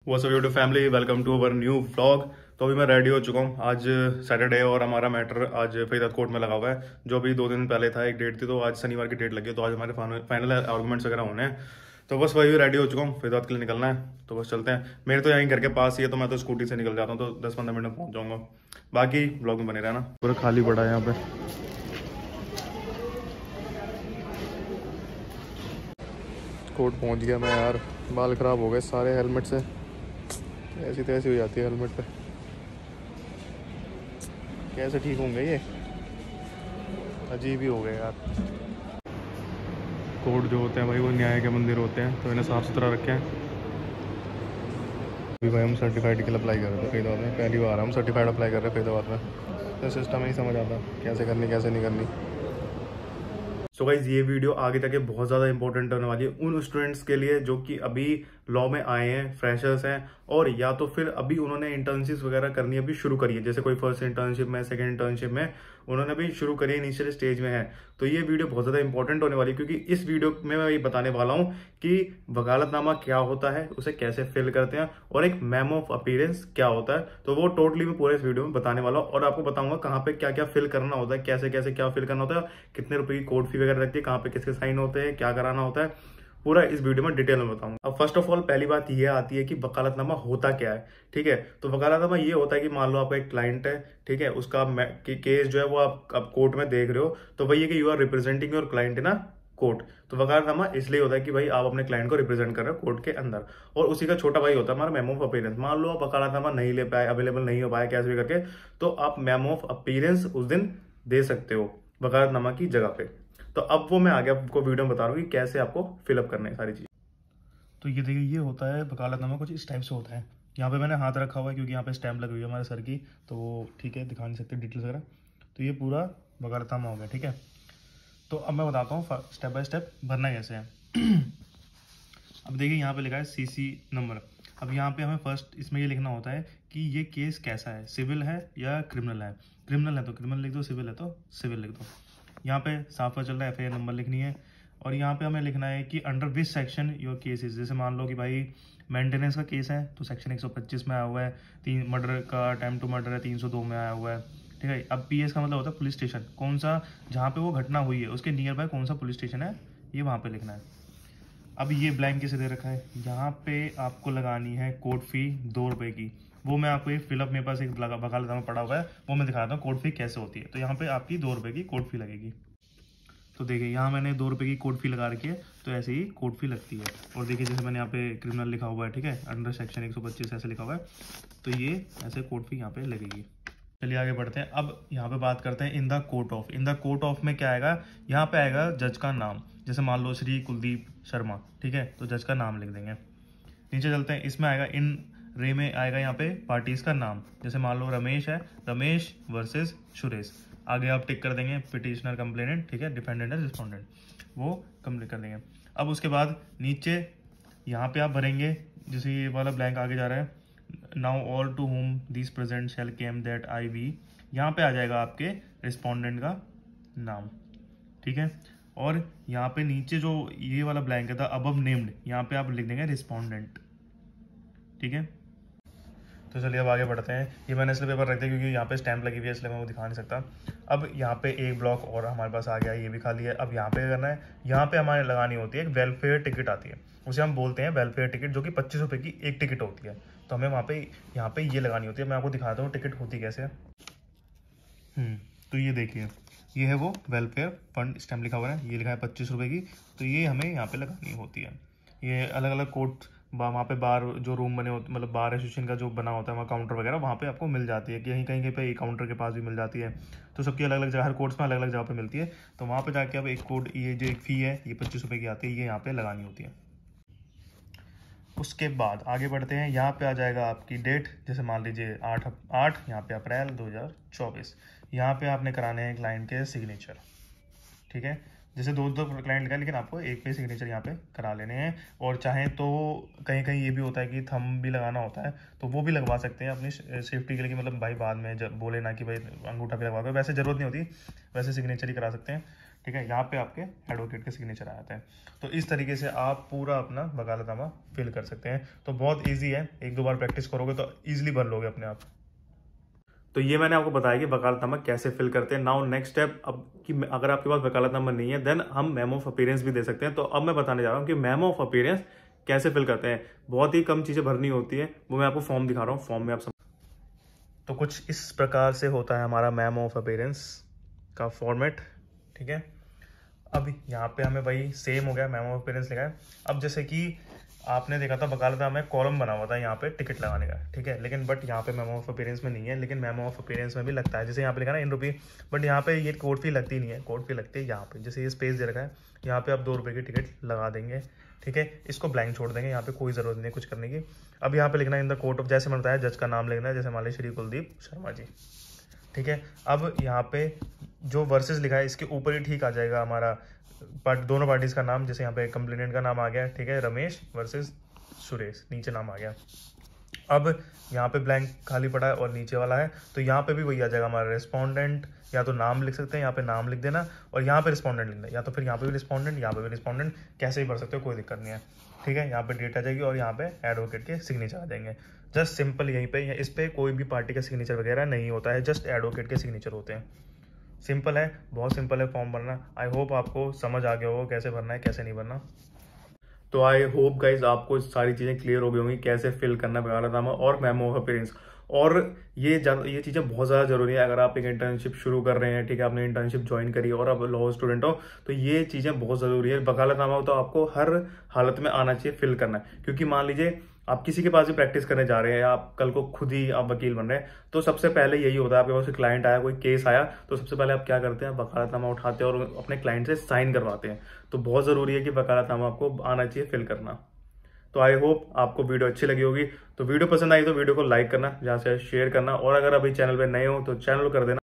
What's up YouTube family, welcome to our new vlog. तो अभी मैं रेडी हो चुका हूँ। आज सैटरडे और हमारा मैटर आज फरीदाबाद कोर्ट में लगा हुआ है। जो अभी 2 दिन पहले था, एक डेट थी, तो आज शनिवार की डेट लगी है। तो आज हमारे फाइनल आर्गूमेंट्स वगैरह होने हैं। तो बस वही रेडी हो चुका हूँ, फरीदाबाद के लिए निकलना है। तो बस चलते हैं। मेरे तो यहीं घर के पास ही है, तो मैं तो स्कूटी से निकल जाता हूँ, तो 10-15 मिनट में पहुँच जाऊँगा। बाकी व्लॉग में बने रहना। पूरा खाली पड़ा है यहाँ पे। कोर्ट पहुँच गया मैं यार। बाल खराब हो गए सारे हेलमेट से, ऐसी तैसी हो जाती है हेलमेट पे। कैसे ठीक होंगे ये, अजीब ही हो गए यार। कोर्ट जो होते हैं भाई, वो न्याय के मंदिर होते हैं, तो इन्हें साफ़ सुथरा रखें। अभी भाई हम सर्टिफाइड के लिए अप्लाई कर रहे थे फरीदाबाद में। पहली बार हम सर्टिफाइड अप्लाई कर रहे हैं फरीदाबाद में। तो सिस्टम नहीं समझ आता कैसे करनी कैसे नहीं करनी। सो गाइस, ये वीडियो आगे जाके बहुत ज़्यादा इंपॉर्टेंट होने वाली है उन स्टूडेंट्स के लिए जो कि अभी लॉ में आए हैं, फ्रेशर्स हैं, और या तो फिर अभी उन्होंने इंटर्नशिप वगैरह करनी अभी शुरू करी है। जैसे कोई फर्स्ट इंटर्नशिप में, सेकंड इंटर्नशिप में उन्होंने अभी शुरू करी है, इनिशियल स्टेज में है। तो ये वीडियो बहुत ज़्यादा इंपॉर्टेंट होने वाली है, क्योंकि इस वीडियो में मैं ये बताने वाला हूँ कि वकालतनामा क्या होता है, उसे कैसे फिल करते हैं, और एक मेमो ऑफ अपीयरेंस क्या होता है। तो वो टोटली मैं पूरे इस वीडियो में बताने वाला हूँ, और आपको बताऊंगा कहाँ पे क्या क्या फिल करना होता है, कैसे कैसे क्या फिल करना होता है, कितने रुपए की कोर्ट फी वगैरह लगती है, कहाँ पे किसके साइन होते हैं, क्या कराना होता है, पूरा इस वीडियो में डिटेल में बताऊंगा। अब फर्स्ट ऑफ ऑल पहली बात ये आती है कि वकालतनामा होता क्या है। ठीक है, तो वकालतनामा ये होता है कि मान लो आपका एक क्लाइंट है, ठीक है, उसका केस जो है वो आप कोर्ट में देख रहे हो, तो वही है कि you are representing your client in a court. तो वकालतनामा इसलिए होता है कि भाई आप अपने क्लाइंट को रिप्रेजेंट कर रहे हो कोर्ट के अंदर, और उसी का छोटा भाई होता है हमारा मेमो ऑफ अपीयरेंस। मान लो आप वकालतनामा नहीं ले पाए, अवेलेबल नहीं हो पाए कैसे भी करके, तो आप मेमो ऑफ अपीयरेंस उस दिन दे सकते हो वकालतनामा की जगह पे। तो अब वो मैं आगे आपको वीडियो में बता रहा हूँ कि कैसे आपको फिलअप करना है सारी चीज़। तो ये देखिए, ये होता है वकालतनामा, कुछ इस टाइप से होता है। यहाँ पे मैंने हाथ रखा हुआ है क्योंकि यहाँ पे स्टैम्प लगी हुई है हमारे सर की, तो वो ठीक है, दिखा नहीं सकते डिटेल्स वगैरह। तो ये पूरा वकालतनामा हो गया, ठीक है। तो अब मैं बताता हूँ स्टेप बाय स्टेप भरना कैसे है। अब देखिए, यहाँ पे लिखा है सीसी नंबर। अब यहाँ पे हमें फर्स्ट इसमें ये लिखना होता है कि ये केस कैसा है, सिविल है या क्रिमिनल है। क्रिमिनल है तो क्रिमिनल लिख दो, सिविल है तो सिविल लिख दो। यहाँ पे साफ पता चल रहा है एफआईआर नंबर लिखनी है। और यहाँ पे हमें लिखना है कि under which section your case is. जैसे मान लो कि भाई मेंटेनेंस का केस है, तो सेक्शन 125 में आया हुआ है। 3 मर्डर का अटेम्प्ट टू मर्डर है, 302 में आया हुआ है, ठीक है। अब पीएस का मतलब होता है पुलिस स्टेशन, कौन सा जहाँ पे वो घटना हुई है उसके नियर बाय कौन सा पुलिस स्टेशन है, ये वहाँ पे लिखना है। अब ये ब्लैंक कैसे दे रखा है, यहाँ पे आपको लगानी है कोर्ट फी 2 रुपये की। वो मैं आपको एक फिलअप, मेरे पास एक वकालतनामा पड़ा हुआ है, वो मैं दिखाता हूँ कोर्ट फी कैसे होती है। तो यहाँ पे आपकी 2 रुपये की कोर्ट फी लगेगी। तो देखिए, यहाँ मैंने 2 रुपये की कोर्ट फी लगा रखी है, तो ऐसे ही कोर्ट फी लगती है। और देखिए, जैसे मैंने यहाँ पे क्रिमिनल लिखा हुआ है, ठीक है, अंडर सेक्शन 125 ऐसे लिखा हुआ है, तो ये ऐसे कोर्ट फी यहाँ पे लगेगी। चलिए आगे बढ़ते हैं। अब यहाँ पे बात करते हैं in the court of. In the court of में क्या आएगा, यहाँ पे आएगा जज का नाम। जैसे मान लो श्री कुलदीप शर्मा, ठीक है, तो जज का नाम लिख देंगे। नीचे चलते हैं, इसमें आएगा इन रे में आएगा यहाँ पे पार्टीज का नाम। जैसे मान लो रमेश है, रमेश वर्सेस सुरेश। आगे आप टिक कर देंगे पिटिशनर कंप्लेनेंट, ठीक है, डिफेंडेंट है रिस्पोंडेंट, वो कंप्लीट कर देंगे। अब उसके बाद नीचे यहाँ पे आप भरेंगे, जैसे ये वाला ब्लैंक आगे जा रहा है, now all to home this present shall came that I we. यहाँ पे आ जाएगा आपके रिस्पोंडेंट का नाम, ठीक है। और यहाँ पे नीचे जो ये वाला ब्लैंक था अबव नेम्ड, यहाँ पे आप लिख देंगे रिस्पोंडेंट, ठीक है। तो चलिए अब आगे बढ़ते हैं। ये मैंने इसलिए पेपर रख दिया क्योंकि यहाँ पे स्टैंप लगी हुई है, इसलिए मैं वो दिखा नहीं सकता। अब यहाँ पे एक ब्लॉक और हमारे पास आ गया, ये भी खाली है। अब यहाँ पे करना है, यहाँ पे हमारे लगानी होती है एक वेलफेयर टिकट आती है, उसे हम बोलते हैं वेलफेयर टिकट, जो कि 25 रुपये की एक टिकट होती है। तो हमें वहाँ पे यहाँ पे ये लगानी होती है। मैं आपको दिखाता हूँ टिकट होती कैसे है। तो ये देखिए, ये है वो वेलफेयर फंड, स्टैम्प लिखा हुआ है, ये लिखा है 25 रुपये की। तो ये हमें यहाँ पे लगानी होती है। ये अलग अलग कोर्ट, वहाँ पे बार जो रूम बने होते, मतलब बार एसोसिएशन का जो बना होता है वहाँ काउंटर वगैरह वहाँ पे आपको मिल जाती है, कहीं कहीं पे काउंटर के पास भी मिल जाती है। तो सबकी अलग अलग जगह, हर कोर्ट्स में अलग अलग जगह पे मिलती है। तो वहाँ पे जाके अब एक कोड, ये जो एक फ़ी है ये 25 रुपये की आती है, ये यहाँ पे लगानी होती है। उसके बाद आगे बढ़ते हैं, यहाँ पे आ जाएगा आपकी डेट। जैसे मान लीजिए 8 यहाँ पे अप्रैल 2024। यहाँ पे आपने कराने हैं क्लाइंट के सिग्नेचर, ठीक है। जैसे दो क्लाइंट का, लेकिन आपको एक पे सिग्नेचर यहाँ पे करा लेने हैं। और चाहें तो कहीं कहीं ये भी होता है कि थंब भी लगाना होता है, तो वो भी लगवा सकते हैं अपनी सेफ्टी के लिए, कि मतलब भाई बाद में जब बोले ना कि भाई अंगूठा भी लगवा दो, वैसे ज़रूरत नहीं होती, वैसे सिग्नेचर ही करा सकते हैं, ठीक है, यहाँ पे आपके एडवोकेट के सिग्नेचर आ जाते हैं। तो इस तरीके से आप पूरा अपना वकालतनामा फिल कर सकते हैं। तो बहुत ईजी है, 1-2 बार प्रैक्टिस करोगे तो ईजिली भर लोगे अपने आप। तो ये मैंने आपको बताया कि वकालतनामा कैसे फिल करते हैं। नाउ नेक्स्ट स्टेप, अब कि अगर आपके पास वकालतनामा नहीं है देन हम मेमो ऑफ अपीयरेंस भी दे सकते हैं। तो अब मैं बताने जा रहा हूँ कि मेमो ऑफ अपीयरेंस कैसे फिल करते हैं। बहुत ही कम चीज़ें भरनी होती है, वो मैं आपको फॉर्म दिखा रहा हूँ, फॉर्म में आप तो कुछ इस प्रकार से होता है हमारा मेमो ऑफ अपीयरेंस का फॉर्मेट। ठीक है, अब यहाँ पे हमें वही सेम हो गया, मेमो ऑफ अपीयरेंस लिखा है। अब जैसे कि आपने देखा था वकालतनामा में कॉलम बना हुआ था यहाँ पे टिकट लगाने का, ठीक है, लेकिन बट यहाँ पे मेमो ऑफ अपीयरेंस में नहीं है, लेकिन मेमो ऑफ अपीयरेंस में भी लगता है। जैसे यहाँ पे लिखा ना ₹1, बट यहाँ पे ये कोर्ट फी लगती नहीं है, कोर्ट फी लगती है यहाँ पे। जैसे ये स्पेस दे रखा है, यहाँ पे आप ₹2 की टिकट लगा देंगे, ठीक है, इसको ब्लैंक छोड़ देंगे, यहाँ पे कोई ज़रूरत नहीं है कुछ करने की। अब यहाँ पे लिखना है इन द कोर्ट ऑफ, जैसे मैंने बताया जज का नाम लिखना है, जैसे मान लीजिए श्री कुलदीप शर्मा जी, ठीक है। अब यहाँ पे जो वर्सेस लिखा है इसके ऊपर ही ठीक आ जाएगा हमारा दोनों पार्टीज का नाम। जैसे यहाँ पे कंप्लेनेंट का नाम आ गया, ठीक है, रमेश वर्सेस सुरेश, नीचे नाम आ गया। अब यहाँ पे ब्लैंक खाली पड़ा है और नीचे वाला है, तो यहाँ पे भी वही आ जाएगा हमारा रिस्पोंडेंट, या तो नाम लिख सकते हैं, यहाँ पे नाम लिख देना और यहाँ पे रिस्पोंडेंट लिखना, या तो फिर यहाँ पे भी रिस्पोंडेंट, यहाँ पे भी रिस्पोंडेंट, कैसे भी भर सकते हो, कोई दिक्कत नहीं है। ठीक है, यहाँ पे डेट आ जाएगी और यहाँ पे एडवोकेट के सिग्नेचर आ जाएंगे। जस्ट सिंपल यहीं पे, इस पे कोई भी पार्टी का सिग्नेचर वगैरह नहीं होता है, जस्ट एडवोकेट के सिग्नेचर होते हैं। सिंपल है, बहुत सिंपल है फॉर्म भरना। आई होप आपको समझ आ गया होगा कैसे भरना है कैसे नहीं भरना। तो आई होप गाइज आपको सारी चीज़ें क्लियर हो गई होंगी, कैसे फिल करना है वकालतनामा और मेमो ऑफ अपीयरेंस। और ये चीज़ें बहुत ज़्यादा जरूरी है अगर आप एक इंटर्नशिप शुरू कर रहे हैं, ठीक है, आपने इंटर्नशिप ज्वाइन करी और आप लॉ स्टूडेंट हो, तो ये चीज़ें बहुत ज़रूरी है। वकालतनामा तो आपको हर हालत में आना चाहिए, फिल करना है। क्योंकि मान लीजिए आप किसी के पास भी प्रैक्टिस करने जा रहे हैं, आप कल को खुद ही आप वकील बन रहे हैं, तो सबसे पहले यही होता है, आपके पास क्लाइंट आया, कोई केस आया, तो सबसे पहले आप क्या करते हैं, वकालतनामा उठाते हैं और अपने क्लाइंट से साइन करवाते हैं। तो बहुत ज़रूरी है कि वकालतनामा आपको आना चाहिए फिल करना। तो आई होप आपको वीडियो अच्छी लगी होगी। तो वीडियो पसंद आई तो वीडियो को लाइक करना, जहाँ से शेयर करना, और अगर अभी चैनल पे नए हो तो चैनल को कर देना।